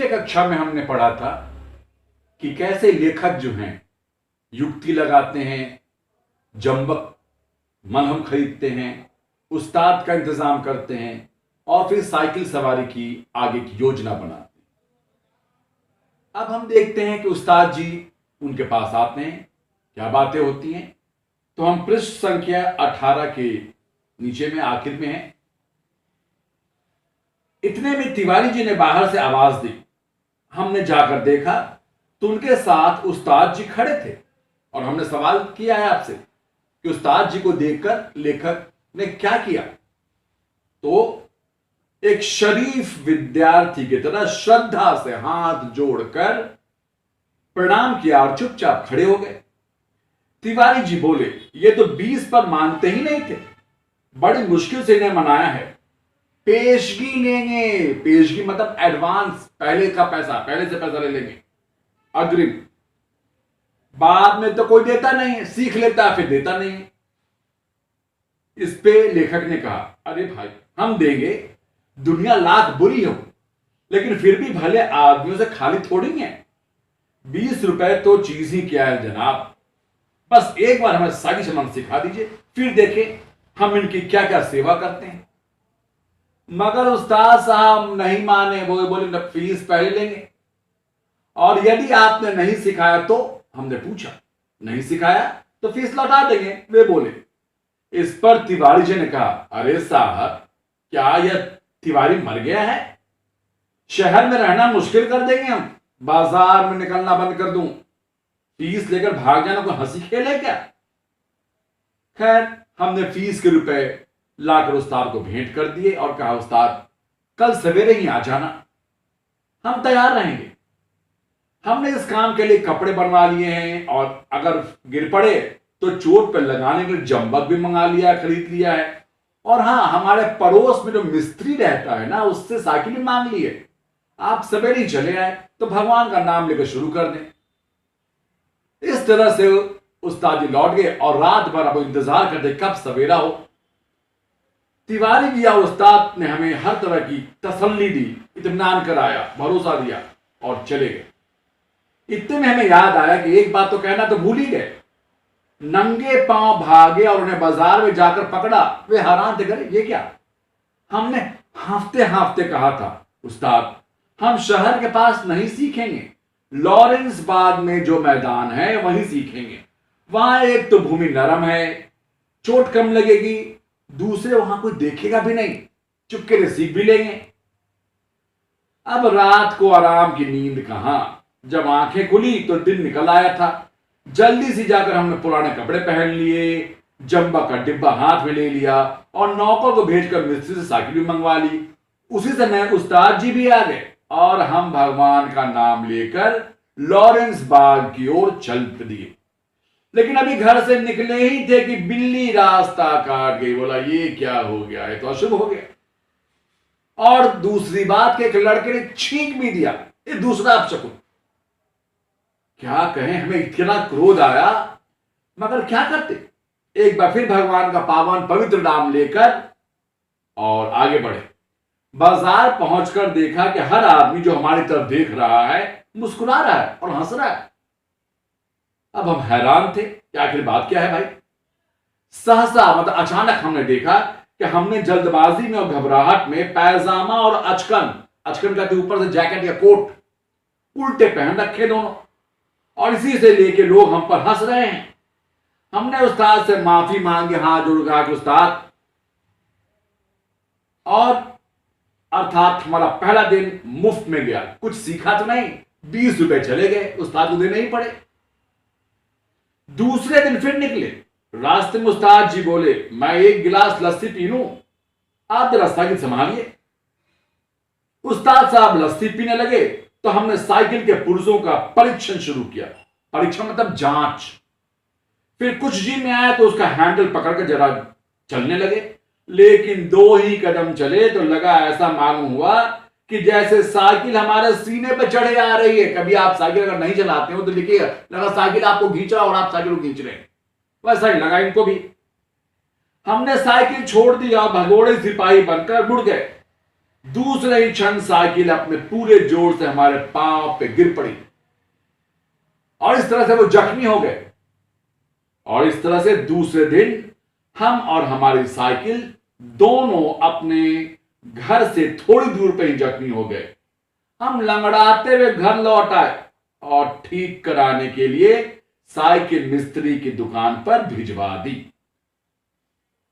कक्षा में हमने पढ़ा था कि कैसे लेखक जो हैं युक्ति लगाते हैं, जंबक मलहम खरीदते हैं, उस्ताद का इंतजाम करते हैं और फिर साइकिल सवारी की आगे की योजना बनाते हैं। अब हम देखते हैं कि उस्ताद जी उनके पास आते हैं, क्या बातें होती हैं। तो हम पृष्ठ संख्या 18 के नीचे में आखिर में है। इतने में तिवारी जी ने बाहर से आवाज दी। हमने जाकर देखा तो उनके साथ उस्ताद जी खड़े थे और हमने सवाल किया है आपसे कि उस्ताद जी को देखकर लेखक ने क्या किया। तो एक शरीफ विद्यार्थी की तरह श्रद्धा से हाथ जोड़कर प्रणाम किया और चुपचाप खड़े हो गए। तिवारी जी बोले, ये तो 20 पर मानते ही नहीं थे, बड़ी मुश्किल से इन्हें मनाया है। पेशगी लेंगे, पेशगी मतलब एडवांस, पहले का पैसा, पहले से पैसा ले लेंगे, अग्रिम। बाद में तो कोई देता नहीं है, सीख लेता फिर देता नहीं है। इस पे लेखक ने कहा, अरे भाई हम देंगे, दुनिया लाख बुरी हो, लेकिन फिर भी भले आदमियों से खाली थोड़ी है। 20 रुपए तो चीज ही क्या है जनाब, बस एक बार हमें सारी सामान सिखा दीजिए, फिर देखें हम इनकी क्या क्या सेवा करते हैं। मगर उस्ताद साहब नहीं माने, वो बोले फीस पहले लेंगे, और यदि आपने नहीं सिखाया तो। हमने पूछा, नहीं सिखाया तो फीस लौटा देंगे। वे बोले। इस पर तिवारी जी ने कहा, अरे साहब क्या यह तिवारी मर गया है? शहर में रहना मुश्किल कर देंगे हम, बाजार में निकलना बंद कर दूं, फीस लेकर भाग जाना कोई हंसी खेल है क्या? खैर हमने फीस के रुपए लाकर उस्ताद को भेंट कर दिए और कहा, उस्ताद कल सवेरे ही आ जाना, हम तैयार रहेंगे। हमने इस काम के लिए कपड़े बनवा लिए हैं और अगर गिर पड़े तो चोट पर लगाने के लिए जंबक भी मंगा लिया, खरीद लिया है। और हां, हमारे पड़ोस में जो मिस्त्री रहता है ना, उससे साइकिल भी मांग ली है। आप सवेरे ही चले आए तो भगवान का नाम लेकर शुरू कर दें। इस तरह से उस्ताद जी लौट गए और रात भर अब इंतजार करते कब सवेरा हो। तिवारी जी और उस्ताद ने हमें हर तरह की तसल्ली दी, इत्मीनान कराया, भरोसा दिया और चले गए। इतने में हमें याद आया कि एक बात तो कहना तो भूल ही गए। नंगे पांव भागे और उन्हें बाजार में जाकर पकड़ा। वे हैरान थे, करे ये क्या? हमने हांफते हांफते कहा था, उस्ताद हम शहर के पास नहीं सीखेंगे, लॉरेंस बाग में जो मैदान है वहीं सीखेंगे। वहां एक तो भूमि नरम है, चोट कम लगेगी, दूसरे वहां कोई देखेगा भी नहीं, चुपके से सीख भी लेंगे। अब रात को आराम की नींद कहां, जब आंखें खुली तो दिन निकल आया था। जल्दी से जाकर हमने पुराने कपड़े पहन लिए, जंबा का डिब्बा हाथ में ले लिया और नौकर को भेजकर मिस्त्री से साइकिल भी मंगवा ली। उसी समय उस्ताद जी भी आ गए और हम भगवान का नाम लेकर लॉरेंस बाग की ओर चल दिए। लेकिन अभी घर से निकले ही थे कि बिल्ली रास्ता काट गई। बोला, ये क्या हो गया, ये तो अशुभ हो गया। और दूसरी बात कि एक लड़के ने छींक भी दिया, ये दूसरा अपशकुन। क्या कहें, हमें इतना क्रोध आया, मगर क्या करते। एक बार फिर भगवान का पावन पवित्र नाम लेकर और आगे बढ़े। बाजार पहुंचकर देखा कि हर आदमी जो हमारी तरफ देख रहा है मुस्कुरा रहा है और हंस रहा है। अब हम हैरान थे कि आखिर बात क्या है भाई। सहसा मतलब अचानक हमने देखा कि हमने जल्दबाजी में और घबराहट में पैजामा और अचकन का ऊपर से जैकेट या कोट उल्टे पहन रखे दोनों, और इसी से लेके लोग हम पर हंस रहे हैं। हमने उस्ताद से माफी मांगी, हाथ जोड़ कहा कि उस्ताद, और अर्थात हमारा पहला दिन मुफ्त में गया, कुछ सीखा तो नहीं, 20 रुपए चले गए, उस्ताद को देने ही पड़े। दूसरे दिन फिर निकले, रास्ते में उस्ताद जी बोले, मैं एक गिलास लस्सी पी लूं, आप जरा साइकिल संभालिए। उस्ताद साहब लस्सी पीने लगे तो हमने साइकिल के पुर्जों का परीक्षण शुरू किया। परीक्षण मतलब जांच। फिर कुछ जी में आया तो उसका हैंडल पकड़कर जरा चलने लगे, लेकिन 2 ही कदम चले तो लगा, ऐसा मालूम हुआ कि जैसे साइकिल हमारे सीने पर चढ़े आ रही है। कभी आप साइकिल अगर नहीं चलाते हो तो देखिएगा, लगा साइकिल आपको खींच रहा और आप साइकिल को खींच रहे हैं, वैसा ही लगा इनको भी। हमने साइकिल छोड़ दी और भगोड़े सिपाही बनकर मुड़ गए। दूसरे ही क्षण साइकिल अपने पूरे जोर से हमारे पांव पे गिर पड़ी और इस तरह से वो जख्मी हो गए। और इस तरह से दूसरे दिन हम और हमारी साइकिल दोनों अपने घर से थोड़ी दूर पे ही जख्मी हो गए। हम लंगड़ाते हुए घर लौट आए और ठीक कराने के लिए साइकिल मिस्त्री की दुकान पर भिजवा दी।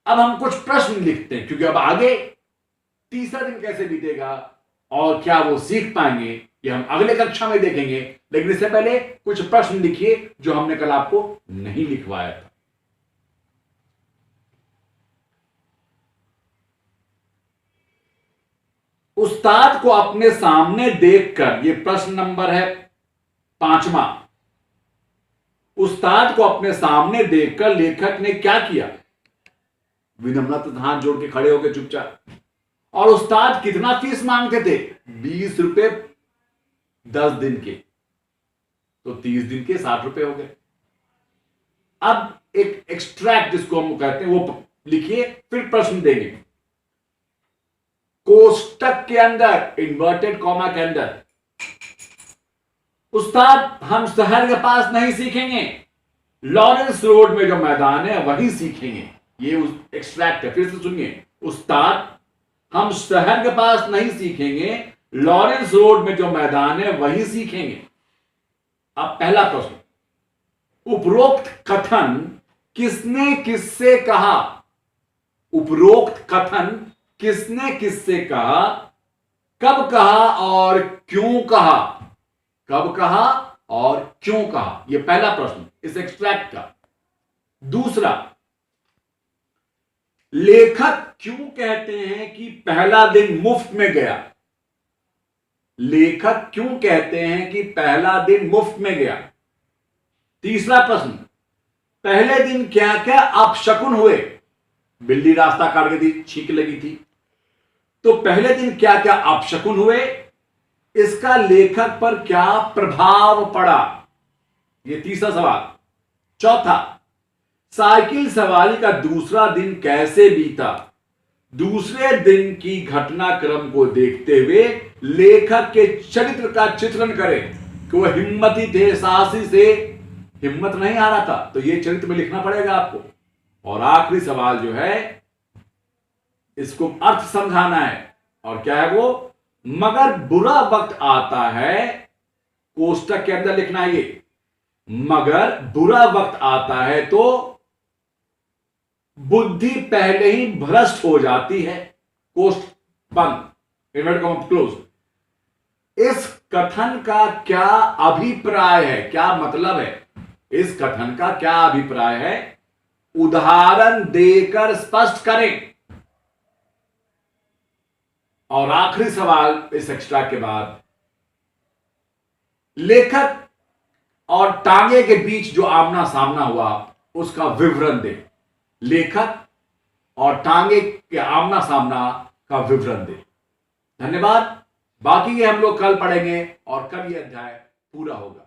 अब हम कुछ प्रश्न लिखते हैं, क्योंकि अब आगे तीसरा दिन कैसे बीतेगा और क्या वो सीख पाएंगे ये हम अगले कक्षा में देखेंगे। लेकिन इससे पहले कुछ प्रश्न लिखिए जो हमने कल आपको नहीं लिखवाया था। उस्ताद को अपने सामने देखकर, ये प्रश्न नंबर है 5वां। उस्ताद को अपने सामने देखकर लेखक ने क्या किया? विनम्रता हाथ जोड़ के खड़े होकर चुपचाप। और उस्ताद कितना फीस मांगते थे? 20 रुपए 10 दिन के, तो 30 दिन के 60 रुपए हो गए। अब एक एक्सट्रैक्ट जिसको हम कहते हैं वो लिखिए, फिर प्रश्न देंगे। कोष्टक के अंदर, इन्वर्टेड कॉमा के अंदर, उस्ताद हम शहर के पास नहीं सीखेंगे, लॉरेंस रोड में जो मैदान है वहीं सीखेंगे। ये एक्सट्रैक्ट है, फिर से सुनिए। उस्ताद हम शहर के पास नहीं सीखेंगे, लॉरेंस रोड में जो मैदान है वहीं सीखेंगे। अब पहला प्रश्न, उपरोक्त कथन किसने किससे कहा? उपरोक्त कथन किसने किससे कहा, कब कहा और क्यों कहा? कब कहा और क्यों कहा? यह पहला प्रश्न इस एक्सट्रैक्ट का। दूसरा, लेखक क्यों कहते हैं कि पहला दिन मुफ्त में गया? लेखक क्यों कहते हैं कि पहला दिन मुफ्त में गया? तीसरा प्रश्न, पहले दिन क्या क्या अपशकुन हुए? बिल्ली रास्ता काट गई थी, छींक लगी थी, तो पहले दिन क्या क्या अपशकुन हुए? इसका लेखक पर क्या प्रभाव पड़ा? यह तीसरा सवाल। चौथा, साइकिल सवारी का दूसरा दिन कैसे बीता? दूसरे दिन की घटनाक्रम को देखते हुए लेखक के चरित्र का चित्रण करें कि वह हिम्मती थे, साहसी से, हिम्मत नहीं आ रहा था, तो यह चरित्र में लिखना पड़ेगा आपको। और आखिरी सवाल जो है, इसको अर्थ समझाना है। और क्या है वो? मगर बुरा वक्त आता है, कोष्टक के अंदर लिखना है ये, मगर बुरा वक्त आता है तो बुद्धि पहले ही भ्रष्ट हो जाती है। कोष्ट बंद, इन्वर्टेड कॉमा क्लोज। इस कथन का क्या अभिप्राय है? क्या मतलब है? इस कथन का क्या अभिप्राय है? उदाहरण देकर स्पष्ट करें। और आखिरी सवाल इस एक्स्ट्रा के बाद, लेखक और टांगे के बीच जो आमना सामना हुआ उसका विवरण दें। लेखक और टांगे के आमना सामना का विवरण दें। धन्यवाद। बाकी ये हम लोग कल पढ़ेंगे और कल ये अध्याय पूरा होगा।